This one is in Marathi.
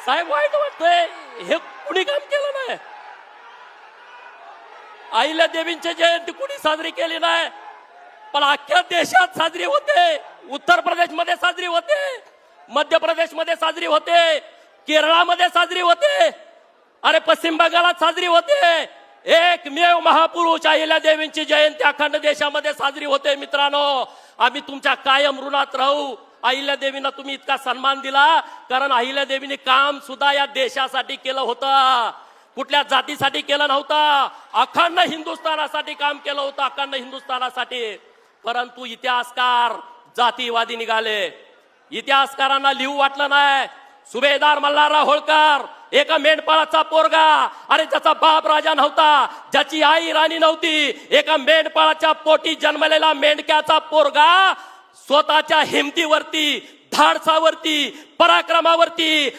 साहेब वाईट वाटतंय, हे कुणी काम केलं नाही. अहिल्या देवींची जयंती कुणी साजरी केली नाही, पण अख्ख्या देशात साजरी होते. उत्तर प्रदेश मध्ये साजरी होते, मध्य प्रदेश मध्ये साजरी होते, केरळामध्ये साजरी होते, अरे पश्चिम बंगालात साजरी होते. एकमेव महापुरुष अहिल्या देवींची जयंती अखंड देशामध्ये साजरी होते. मित्रांनो, आम्ही तुमच्या कायम ऋणात राहू. अहिल्या देवींना तुम्ही इतका सन्मान दिला, कारण अहिल्या देवीने काम सुद्धा या देशासाठी केलं होतं, कुठल्या जातीसाठी केलं नव्हतं. अखंड हिंदुस्थानासाठी काम केलं होतं, अखंड हिंदुस्थानासाठी. परंतु इतिहासकार जातीवादी निघाले. इतिहासकारांना लिहू वाटलं नाही. सुभेदार मल्हारराव होळकर एका मेंढपाळाचा पोरगा, अरे ज्याचा बाप राजा नव्हता, ज्याची आई राणी नव्हती, एका मेंढपाळाच्या पोटी जन्मलेला मेंढक्याचा पोरगा स्वतःच्या हिमतीवरती, धाडसावरती, पराक्रमावरती